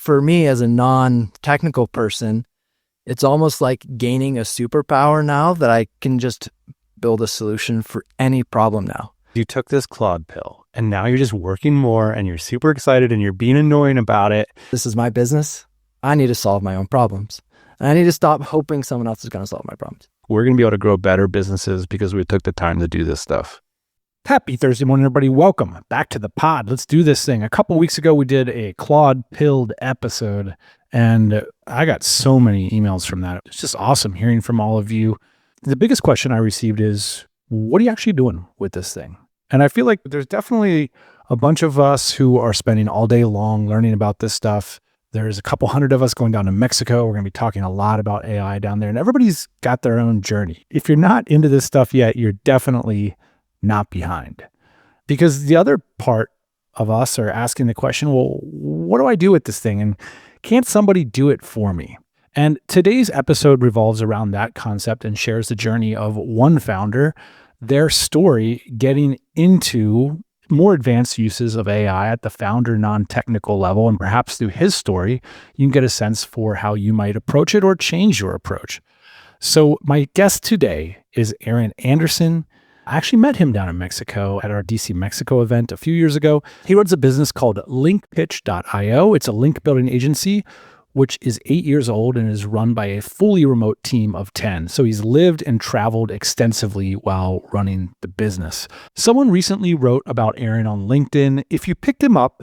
For me as a non-technical person, it's almost like gaining a superpower now that I can just build a solution for any problem now. You took this Claude pill and now you're just working more and you're super excited and you're being annoying about it. This is my business. I need to solve my own problems. And I need to stop hoping someone else is going to solve my problems. We're going to be able to grow better businesses because we took the time to do this stuff. Happy Thursday morning, everybody. Welcome back to the pod. Let's do this thing. A couple weeks ago, we did a Claude-Pilled episode, and I got so many emails from that. It's just awesome hearing from all of you. The biggest question I received is, what are you actually doing with this thing? And I feel like there's definitely a bunch of us who are spending all day long learning about this stuff. There's a couple hundred of us going down to Mexico. We're going to be talking a lot about AI down there, and everybody's got their own journey. If you're not into this stuff yet, you're definitely not behind. Because the other part of us are asking the question, well, what do I do with this thing? And can't somebody do it for me? And today's episode revolves around that concept and shares the journey of one founder, their story getting into more advanced uses of AI at the founder non-technical level. And perhaps through his story, you can get a sense for how you might approach it or change your approach. So my guest today is Aaron Anderson. I actually met him down in Mexico at our DC Mexico event a few years ago. He runs a business called linkpitch.io. It's a link building agency, which is 8 years old and is run by a fully remote team of 10. So he's lived and traveled extensively while running the business. Someone recently wrote about Aaron on LinkedIn. If you picked him up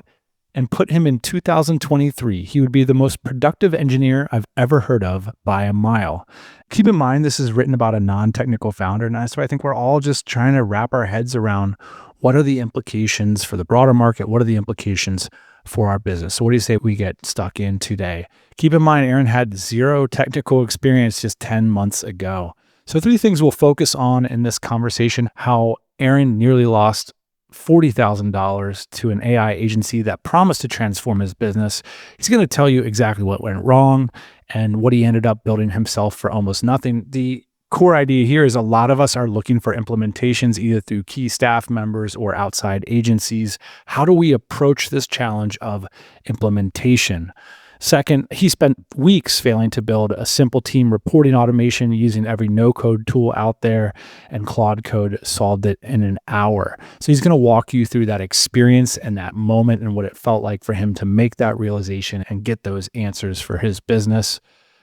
and put him in 2023, he would be the most productive engineer I've ever heard of by a mile. Keep in mind, this is written about a non-technical founder, and that's why I think we're all just trying to wrap our heads around what are the implications for the broader market? What are the implications for our business? So what do you say we get stuck in today? Keep in mind, Aaron had zero technical experience just 10 months ago. So 3 things we'll focus on in this conversation: how Aaron nearly lost $40,000 to an AI agency that promised to transform his business. He's going to tell you exactly what went wrong and what he ended up building himself for almost nothing. The core idea here is a lot of us are looking for implementations either through key staff members or outside agencies. How do we approach this challenge of implementation? Second, he spent weeks failing to build a simple team reporting automation using every no-code tool out there, and Claude Code solved it in an hour. So he's going to walk you through that experience and that moment and what it felt like for him to make that realization and get those answers for his business.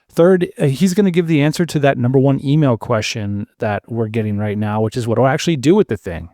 Third, he's going to give the answer to that number one email question that we're getting right now, which is, what do I actually do with the thing?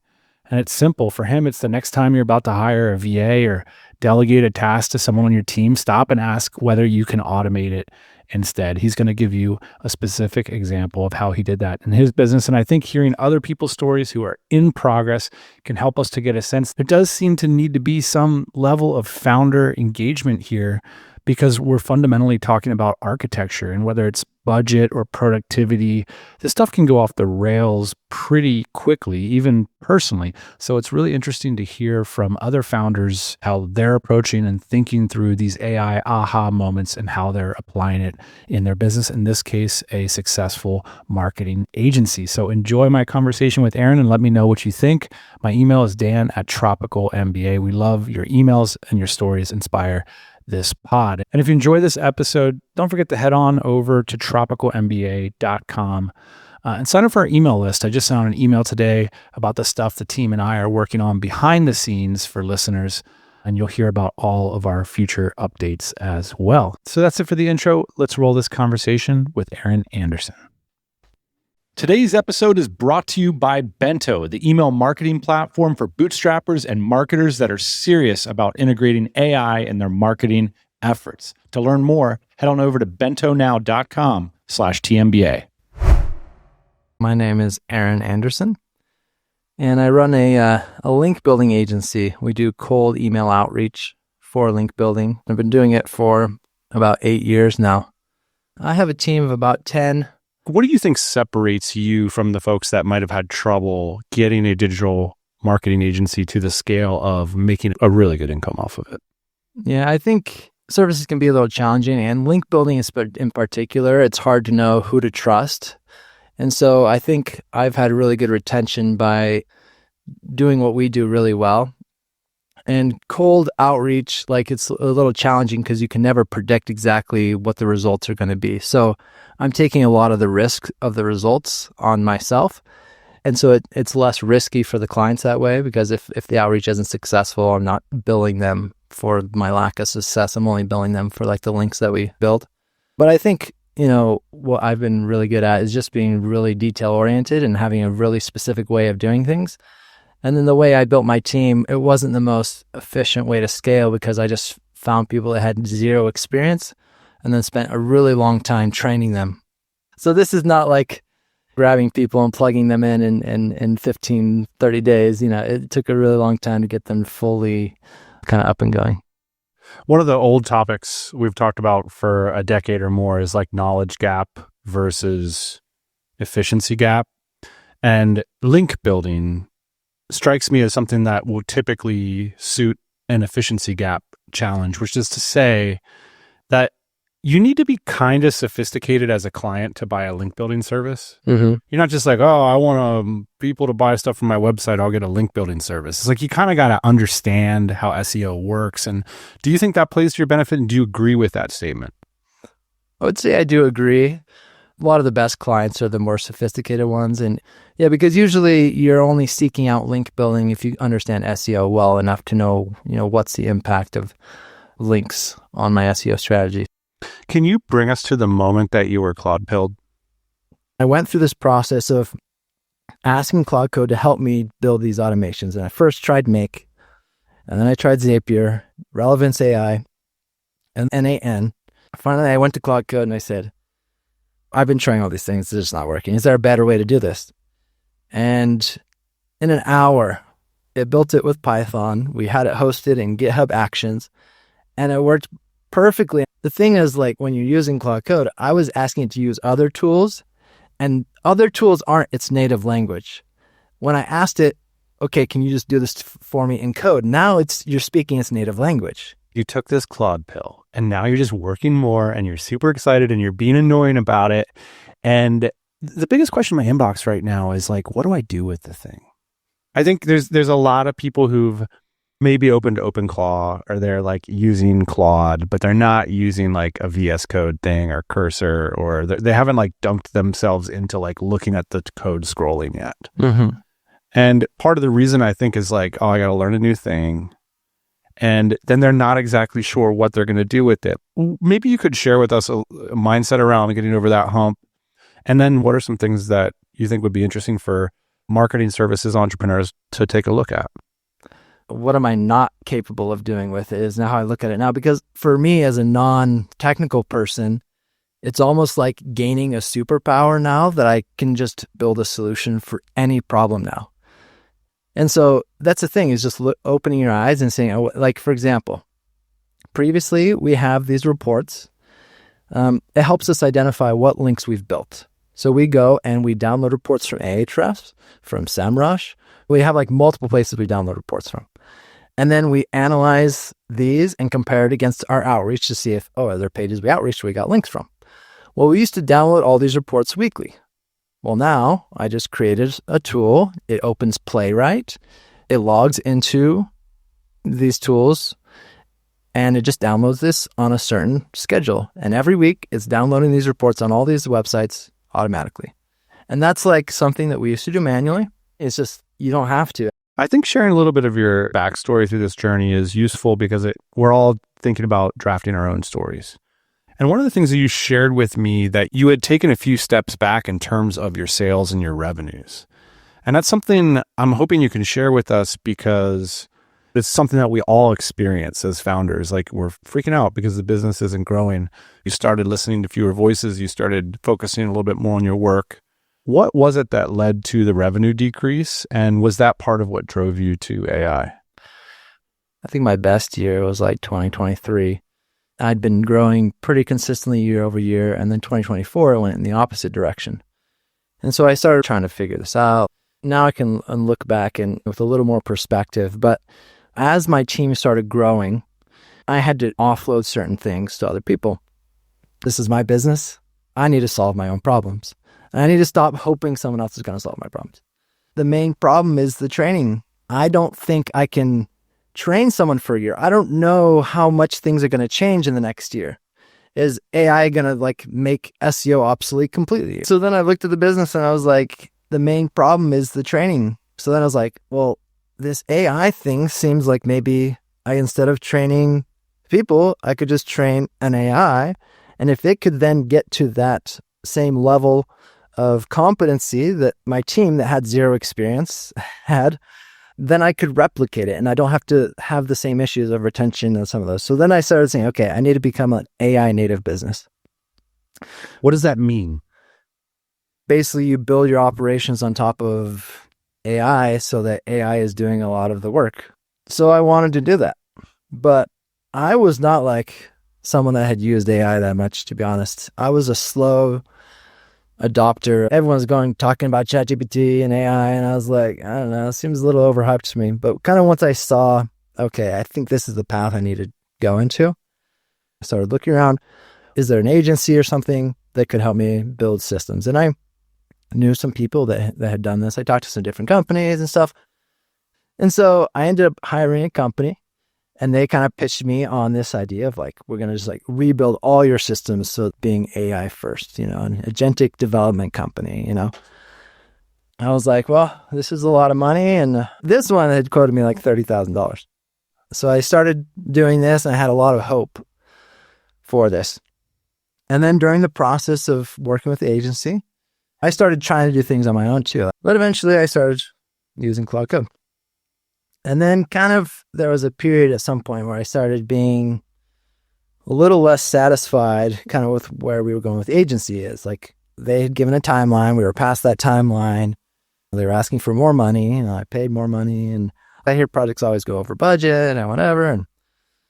And it's simple. For him, it's the next time you're about to hire a VA or delegate a task to someone on your team, stop and ask whether you can automate it instead. He's going to give you a specific example of how he did that in his business. And I think hearing other people's stories who are in progress can help us to get a sense. There does seem to need to be some level of founder engagement here, because we're fundamentally talking about architecture, and whether it's budget or productivity, this stuff can go off the rails pretty quickly, even personally. So it's really interesting to hear from other founders how they're approaching and thinking through these AI aha moments and how they're applying it in their business, in this case, a successful marketing agency. So enjoy my conversation with Aaron and let me know what you think. My email is dan@tropicalmba. We love your emails, and your stories inspire this pod. And if you enjoy this episode, don't forget to head on over to tropicalmba.com and sign up for our email list. I just sent out an email today about the stuff the team and I are working on behind the scenes for listeners, and you'll hear about all of our future updates as well. So that's it for the intro. Let's roll this conversation with Aaron Anderson. Today's episode is brought to you by Bento, the email marketing platform for bootstrappers and marketers that are serious about integrating AI in their marketing efforts. To learn more, head on over to bentonow.com/TMBA. My name is Aaron Anderson, and I run a link building agency. We do cold email outreach for link building. I've been doing it for about 8 years now. I have a team of about 10. What do you think separates you from the folks that might have had trouble getting a digital marketing agency to the scale of making a really good income off of it? Yeah, I think services can be a little challenging, and link building in particular, it's hard to know who to trust. And so I think I've had really good retention by doing what we do really well. And cold outreach, like it's a little challenging because you can never predict exactly what the results are going to be. So I'm taking a lot of the risk of the results on myself. And so it's less risky for the clients that way, because if the outreach isn't successful, I'm not billing them for my lack of success. I'm only billing them for like the links that we build. But I think, what I've been really good at is just being really detail oriented and having a really specific way of doing things. And then the way I built my team, it wasn't the most efficient way to scale because I just found people that had zero experience and then spent a really long time training them. So this is not like grabbing people and plugging them in 15, 30 days. It took a really long time to get them fully kind of up and going. One of the old topics we've talked about for a decade or more is like knowledge gap versus efficiency gap. And link building strikes me as something that will typically suit an efficiency gap challenge, which is to say that you need to be kind of sophisticated as a client to buy a link building service. Mm-hmm. You're not just like, oh, I want people to buy stuff from my website, I'll get a link building service. It's like you kind of got to understand how SEO works. And do you think that plays to your benefit? And do you agree with that statement? I would say I do agree. A lot of the best clients are the more sophisticated ones. And yeah, because usually you're only seeking out link building if you understand SEO well enough to know, what's the impact of links on my SEO strategy. Can you bring us to the moment that you were Claude-Pilled? I went through this process of asking Claude Code to help me build these automations. And I first tried Make, and then I tried Zapier, Relevance AI, and NAN. Finally, I went to Claude Code and I said, I've been trying all these things. It's just not working. Is there a better way to do this? And in an hour, it built it with Python. We had it hosted in GitHub Actions, and it worked perfectly. The thing is, like when you're using Claude Code, I was asking it to use other tools, and other tools aren't its native language. When I asked it, okay, can you just do this for me in code? Now you're speaking its native language. You took this Claude pill and now you're just working more and you're super excited and you're being annoying about it. And the biggest question in my inbox right now is like, what do I do with the thing? I think there's a lot of people who've maybe opened OpenClaw or they're like using Claude, but they're not using like a VS Code thing or Cursor, or they haven't like dunked themselves into like looking at the code scrolling yet. Mm-hmm. And part of the reason I think is like, oh, I got to learn a new thing. And then they're not exactly sure what they're going to do with it. Maybe you could share with us a mindset around getting over that hump. And then what are some things that you think would be interesting for marketing services entrepreneurs to take a look at? What am I not capable of doing with it is now how I look at it now. Because for me as a non-technical person, it's almost like gaining a superpower now that I can just build a solution for any problem now. And so that's the thing, is just opening your eyes and saying, like, for example, previously we have these reports. It helps us identify what links we've built. So we go and we download reports from Ahrefs, from SEMrush. We have like multiple places we download reports from. And then we analyze these and compare it against our outreach to see if, are there pages we outreached we got links from? Well, we used to download all these reports weekly. Well, now I just created a tool. It opens Playwright. It logs into these tools and it just downloads this on a certain schedule. And every week it's downloading these reports on all these websites automatically. And that's like something that we used to do manually. It's just, you don't have to. I think sharing a little bit of your backstory through this journey is useful because we're all thinking about drafting our own stories. And one of the things that you shared with me that you had taken a few steps back in terms of your sales and your revenues. And that's something I'm hoping you can share with us because it's something that we all experience as founders. Like we're freaking out because the business isn't growing. You started listening to fewer voices. You started focusing a little bit more on your work. What was it that led to the revenue decrease? And was that part of what drove you to AI? I think my best year was like 2023. I'd been growing pretty consistently year over year. And then 2024, I went in the opposite direction. And so I started trying to figure this out. Now I can look back and with a little more perspective. But as my team started growing, I had to offload certain things to other people. This is my business. I need to solve my own problems. And I need to stop hoping someone else is going to solve my problems. The main problem is the training. I don't think I can train someone for a year. I don't know how much things are going to change in the next year. Is AI going to like make SEO obsolete completely? So then I looked at the business and I was like, the main problem is the training. So then I was like, well, this AI thing seems like maybe instead of training people, I could just train an AI. And if it could then get to that same level of competency that my team that had zero experience had, then I could replicate it and I don't have to have the same issues of retention and some of those. So then I started saying, okay, I need to become an AI native business. What does that mean? Basically, you build your operations on top of AI so that AI is doing a lot of the work. So I wanted to do that. But I was not like someone that had used AI that much, to be honest. I was a slow adopter. Everyone's talking about ChatGPT and AI, and I was like, I don't know, it seems a little overhyped to me. But kind of once I saw, okay, I think this is the path I need to go into, I started looking around. Is there an agency or something that could help me build systems? And I knew some people that had done this. I talked to some different companies and stuff. And so I ended up hiring a company, and they kind of pitched me on this idea of like, we're going to just like rebuild all your systems. So being AI first, an agentic development company, I was like, well, this is a lot of money. And this one had quoted me like $30,000. So I started doing this and I had a lot of hope for this. And then during the process of working with the agency, I started trying to do things on my own too. But eventually I started using Claude Code. And then kind of there was a period at some point where I started being a little less satisfied kind of with where we were going with the agency is. Like they had given a timeline. We were past that timeline. They were asking for more money and I paid more money. And I hear projects always go over budget and whatever. And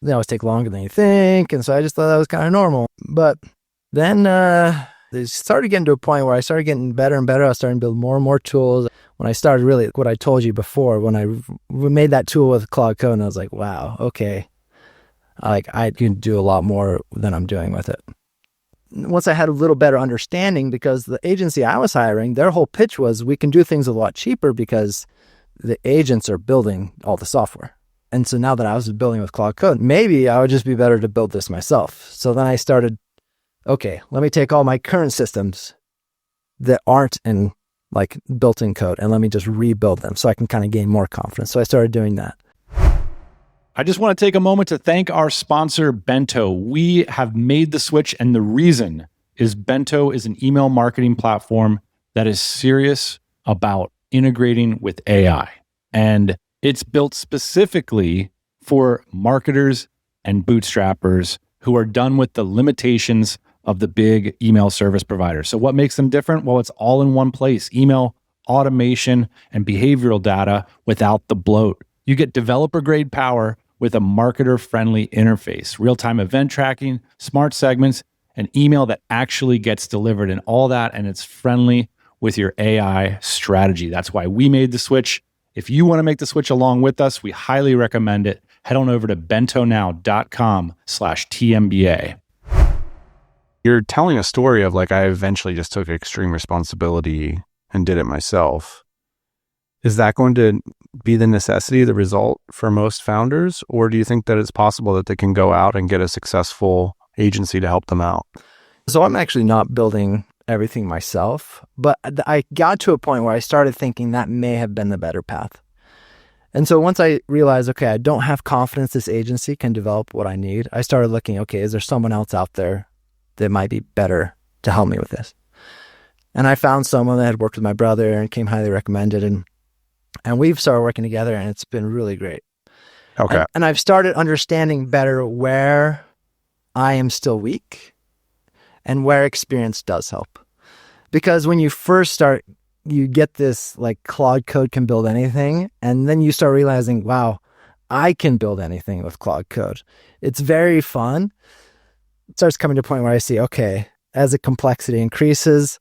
they always take longer than you think. And so I just thought that was kind of normal. But then they started getting to a point where I started getting better and better. I was starting to build more and more tools. When I started really what I told you before, when I made that tool with Claude Code, and I was like, wow, okay. I can do a lot more than I'm doing with it. Once I had a little better understanding, because the agency I was hiring, their whole pitch was we can do things a lot cheaper because the agents are building all the software. And so now that I was building with Claude Code, maybe I would just be better to build this myself. So then I started, okay, let me take all my current systems that aren't in like built-in code and let me just rebuild them so I can kind of gain more confidence. So I started doing that. I just want to take a moment to thank our sponsor, Bento. We have made the switch, and the reason is Bento is an email marketing platform that is serious about integrating with AI. And it's built specifically for marketers and bootstrappers who are done with the limitations of the big email service providers. So what makes them different? Well, it's all in one place: email, automation, and behavioral data without the bloat. You get developer grade power with a marketer friendly interface, real-time event tracking, smart segments, and email that actually gets delivered, and all that, and it's friendly with your AI strategy. That's why we made the switch. If you want to make the switch along with us, we highly recommend it. Head on over to bentonow.com/TMBA. You're telling a story of like, I eventually just took extreme responsibility and did it myself. Is that going to be the necessity, the result for most founders? Or do you think that it's possible that they can go out and get a successful agency to help them out? So I'm actually not building everything myself, but I got to a point where I started thinking that may have been the better path. And so once I realized, okay, I don't have confidence this agency can develop what I need, I started looking, okay, is there someone else out there that might be better to help me with this? And I found someone that had worked with my brother and came highly recommended, and we've started working together, and it's been really great. Okay. And I've started understanding better where I am still weak and where experience does help. Because when you first start, you get this like Claude Code can build anything, and then you start realizing, wow, I can build anything with Claude Code. It's very fun. It starts coming to a point where I see, okay, as the complexity increases,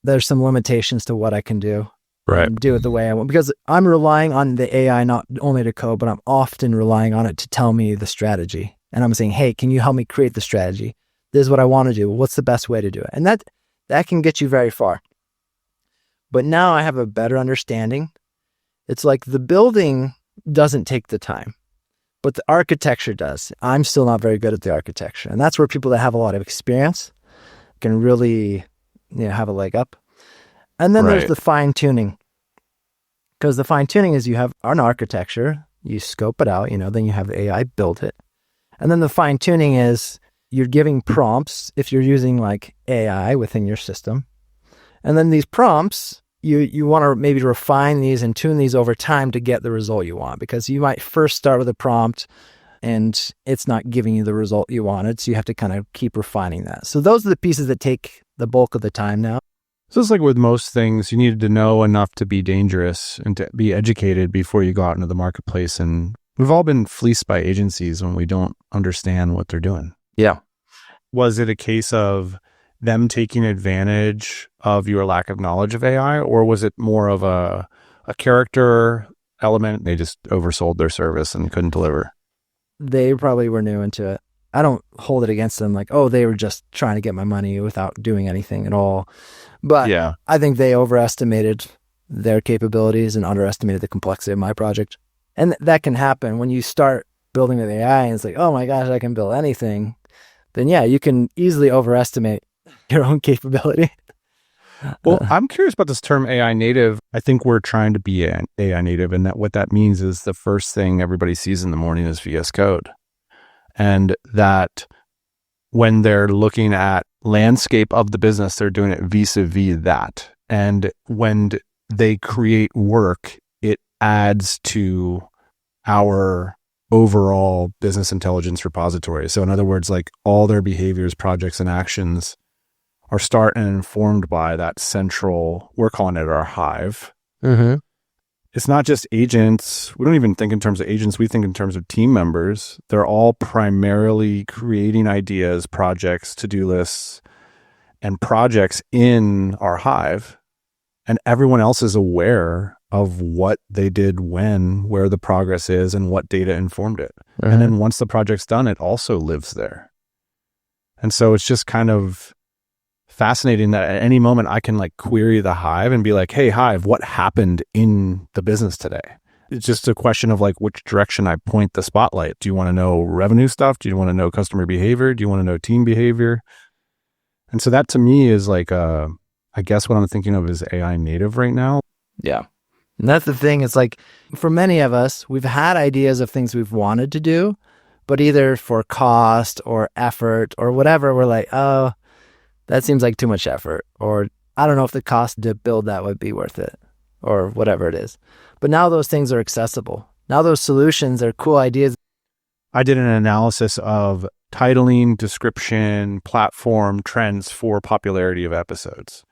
there's some limitations to what I can do. Right. And do it the way I want, because I'm relying on the AI not only to code, but I'm often relying on it to tell me the strategy. And I'm saying, hey, can you help me create the strategy? This is what I want to do. What's the best way to do it? And that can get you very far. But now I have a better understanding. It's like the building doesn't take the time. but the architecture does. I'm still not very good at the architecture. And that's where people that have a lot of experience can really, have a leg up. And then there's the fine tuning. Because the fine tuning is you have an architecture, you scope it out, then you have AI build it. And then the fine tuning is you're giving prompts if you're using like AI within your system. And then these prompts, you want to maybe refine these and tune these over time to get the result you want, because you might first start with a prompt and it's not giving you the result you wanted. So you have to kind of keep refining that. So those are the pieces that take the bulk of the time now. So it's like with most things, you needed to know enough to be dangerous and to be educated before you go out into the marketplace. And we've all been fleeced by agencies when we don't understand what they're doing. Yeah. Was it a case of them taking advantage of your lack of knowledge of AI, or was it more of a character element? They just oversold their service and couldn't deliver. They probably were new into it. I don't hold it against them like, oh, they were just trying to get my money without doing anything at all. But yeah, I think they overestimated their capabilities and underestimated the complexity of my project. And that can happen when you start building with AI and it's like, oh my gosh, I can build anything. Then yeah, you can easily overestimate your own capability. Well, I'm curious about this term AI native. I think we're trying to be AI native, and that what that means is the first thing everybody sees in the morning is VS Code. And that when they're looking at landscape of the business, they're doing it vis-a-vis that. And when they create work, it adds to our overall business intelligence repository. So in other words, like all their behaviors, projects, and actions are start and informed by that central, we're calling it our hive. Mm-hmm. It's not just agents. We don't even think in terms of agents. We think in terms of team members. They're all primarily creating ideas, projects, to-do lists, and projects in our hive. And everyone else is aware of what they did when, where the progress is, and what data informed it. Mm-hmm. And then once the project's done, it also lives there. And so it's just kind of fascinating that at any moment I can like query the hive and be like, hey, hive, what happened in the business today? It's just a question of like which direction I point the spotlight. Do you want to know revenue stuff? Do you want to know customer behavior? Do you want to know team behavior? And so that to me is like, I guess what I'm thinking of is AI native right now. Yeah. And that's the thing. It's like for many of us, we've had ideas of things we've wanted to do, but either for cost or effort or whatever, we're like, oh, that seems like too much effort, or I don't know if the cost to build that would be worth it, or whatever it is. But now those things are accessible. Now those solutions are cool ideas. I did an analysis of titling, description, platform trends for popularity of episodes.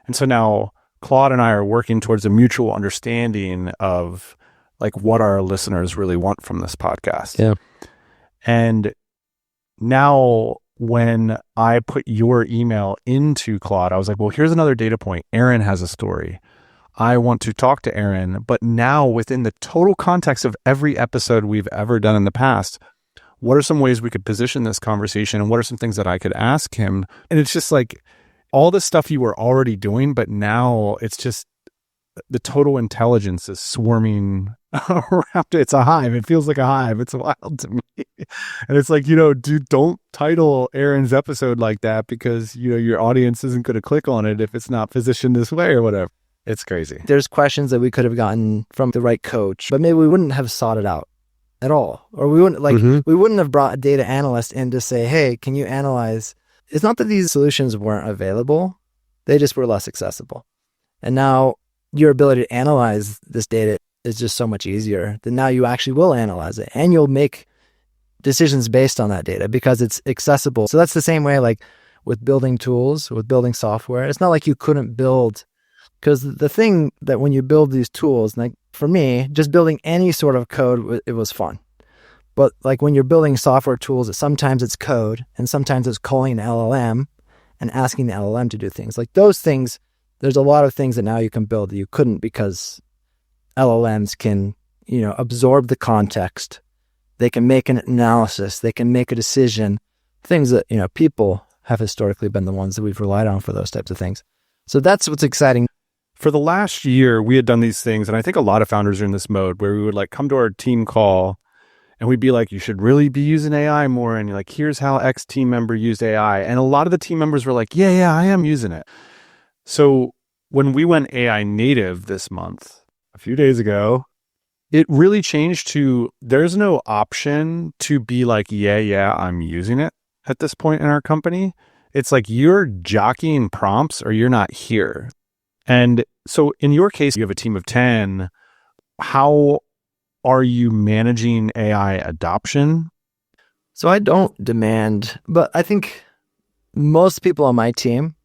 And so now Claude and I are working towards a mutual understanding of like what our listeners really want from this podcast. Yeah. And now when I put your email into Claude, I was like, well, here's another data point. Aaron has a story. I want to talk to Aaron, but now within the total context of every episode we've ever done in the past, what are some ways we could position this conversation, and what are some things that I could ask him? And it's just like all the stuff you were already doing, but now it's just the total intelligence is swarming around. It's a hive. It feels like a hive. It's wild to me. And it's like, dude, don't title Aaron's episode like that because, your audience isn't going to click on it if it's not positioned this way or whatever. It's crazy. There's questions that we could have gotten from the right coach, but maybe we wouldn't have sought it out at all. Or we wouldn't have brought a data analyst in to say, hey, can you analyze? It's not that these solutions weren't available. They just were less accessible. And now your ability to analyze this data is just so much easier. Then now you actually will analyze it and you'll make decisions based on that data because it's accessible. So that's the same way like with building tools, with building software. It's not like you couldn't build, because the thing that when you build these tools, like for me, just building any sort of code, it was fun. But like when you're building software tools, sometimes it's code and sometimes it's calling an LLM and asking the LLM to do things. Like those things, there's a lot of things that now you can build that you couldn't because LLMs can, absorb the context. They can make an analysis. They can make a decision. Things that, people have historically been the ones that we've relied on for those types of things. So that's what's exciting. For the last year, we had done these things, and I think a lot of founders are in this mode where we would like come to our team call And we'd be like, you should really be using AI more. And you're like, here's how X team member used AI. And a lot of the team members were like, yeah, I am using it. So when we went AI native this month, a few days ago, it really changed to there's no option to be like, yeah, I'm using it at this point in our company. It's like you're jockeying prompts or you're not here. And so in your case, you have a team of 10. How are you managing AI adoption? So I don't demand, but I think most people on my team,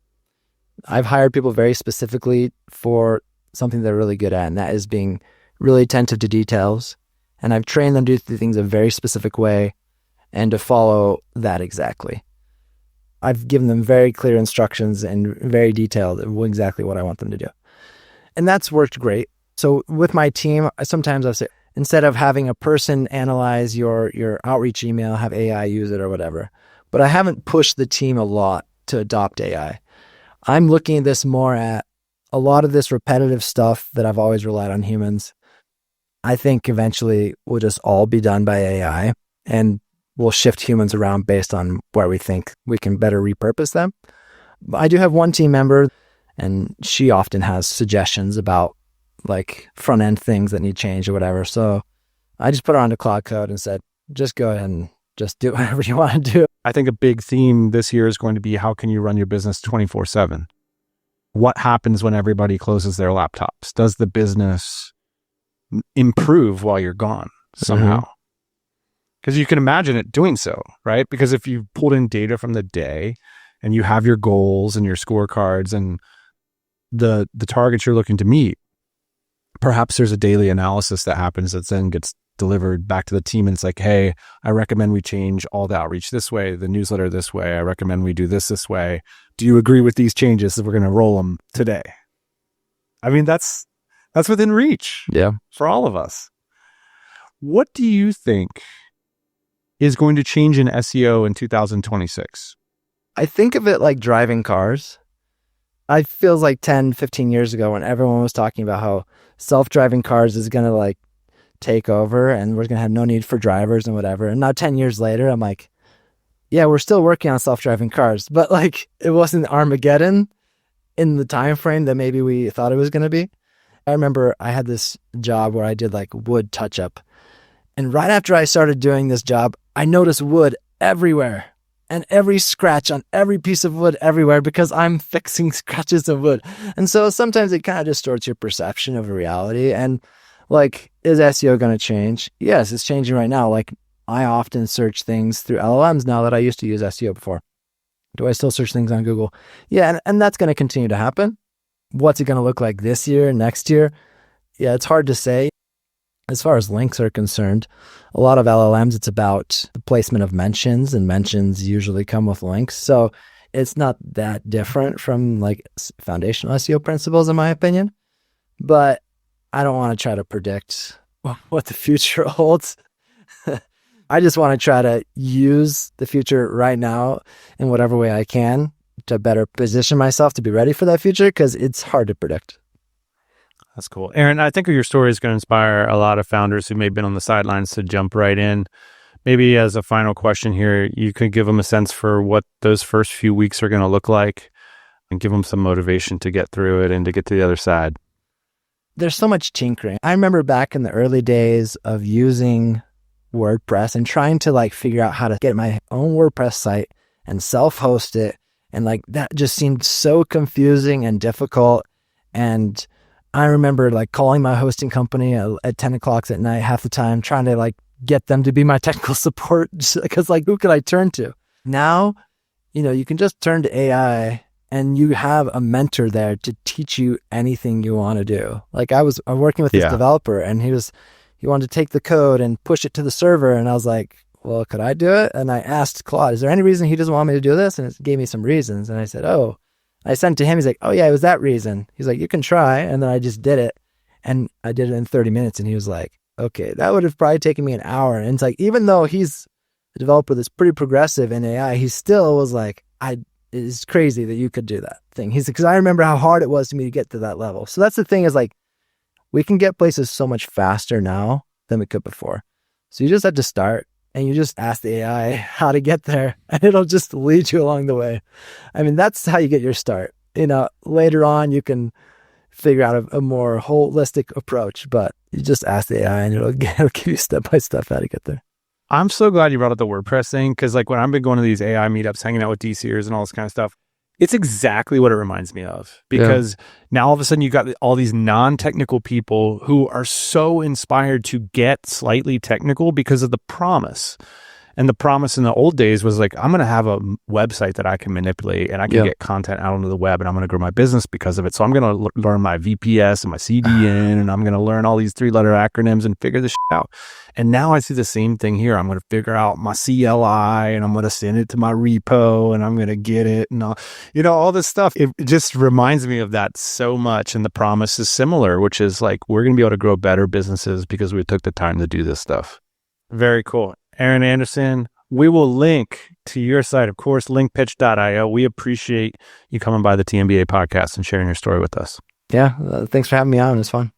I've hired people very specifically for something they're really good at, and that is being really attentive to details. And I've trained them to do things a very specific way and to follow that exactly. I've given them very clear instructions and very detailed exactly what I want them to do. And that's worked great. So with my team, sometimes I'll say, instead of having a person analyze your outreach email, have AI use it or whatever. But I haven't pushed the team a lot to adopt AI. I'm looking at this more at a lot of this repetitive stuff that I've always relied on humans. I think eventually will just all be done by AI, and we'll shift humans around based on where we think we can better repurpose them. I do have one team member, and she often has suggestions about like front end things that need change or whatever. So I just put her onto Claude Code and said, just go ahead and just do whatever you want to do. I think a big theme this year is going to be how can you run your business 24/7? What happens when everybody closes their laptops? Does the business improve while you're gone somehow? Because you can imagine it doing so, right? Because if you've pulled in data from the day and you have your goals and your scorecards and the targets you're looking to meet, perhaps there's a daily analysis that happens that then gets delivered back to the team. And it's like, hey, I recommend we change all the outreach this way, the newsletter this way. I recommend we do this way. Do you agree with these changes that we're going to roll them today? I mean, that's within reach for all of us. What do you think is going to change in SEO in 2026? I think of it like driving cars. I feels like 10, 15 years ago when everyone was talking about how self-driving cars is going to like take over and we're going to have no need for drivers and whatever. And now 10 years later, I'm like, yeah, we're still working on self-driving cars, but like it wasn't Armageddon in the time frame that maybe we thought it was going to be. I remember I had this job where I did like wood touch-up. And right after I started doing this job, I noticed wood everywhere. And every scratch on every piece of wood everywhere because I'm fixing scratches of wood. And so sometimes it kind of distorts your perception of reality. And like, is SEO going to change? Yes, it's changing right now. Like I often search things through LLMs now that I used to use SEO before. Do I still search things on Google? Yeah, and that's going to continue to happen. What's it going to look like this year, next year? Yeah, it's hard to say. As far as links are concerned, a lot of LLMs, it's about the placement of mentions, and mentions usually come with links. So it's not that different from like foundational SEO principles, in my opinion. But I don't want to try to predict what the future holds. I just want to try to use the future right now in whatever way I can to better position myself to be ready for that future, because it's hard to predict. That's cool. Aaron, I think your story is going to inspire a lot of founders who may have been on the sidelines to jump right in. Maybe as a final question here, you could give them a sense for what those first few weeks are going to look like and give them some motivation to get through it and to get to the other side. There's so much tinkering. I remember back in the early days of using WordPress and trying to like figure out how to get my own WordPress site and self-host it. And like that just seemed so confusing and difficult. And I remember like calling my hosting company at 10 o'clock at night half the time, trying to like get them to be my technical support, because like who could I turn to? Now, you can just turn to AI and you have a mentor there to teach you anything you want to do. Like I'm working with this developer and he wanted to take the code and push it to the server. And I was like, well, could I do it? And I asked Claude, is there any reason he doesn't want me to do this? And it gave me some reasons. And I said, I sent to him. He's like, oh yeah, it was that reason. He's like, you can try. And then I just did it. And I did it in 30 minutes. And he was like, okay, that would have probably taken me an hour. And it's like, even though he's a developer that's pretty progressive in AI, he still was like, it's crazy that you could do that thing. He's like, because I remember how hard it was to me to get to that level. So that's the thing, is like, we can get places so much faster now than we could before. So you just have to start and you just ask the AI how to get there and it'll just lead you along the way. I mean, that's how you get your start. Later on you can figure out a more holistic approach, but you just ask the AI and it'll give you step by step how to get there. I'm so glad you brought up the WordPress thing, because like when I've been going to these AI meetups, hanging out with DCers and all this kind of stuff, it's exactly what it reminds me of. Because now all of a sudden you got all these non-technical people who are so inspired to get slightly technical because of the promise. And the promise in the old days was like, I'm going to have a website that I can manipulate and I can get content out onto the web and I'm going to grow my business because of it. So I'm going to learn my VPS and my CDN and I'm going to learn all these 3-letter acronyms and figure this shit out. And now I see the same thing here. I'm going to figure out my CLI and I'm going to send it to my repo and I'm going to get it and all this stuff. It just reminds me of that so much. And the promise is similar, which is like, we're going to be able to grow better businesses because we took the time to do this stuff. Very cool. Aaron Anderson, we will link to your site, of course, linkpitch.io. We appreciate you coming by the TMBA podcast and sharing your story with us. Yeah, thanks for having me on. It was fun.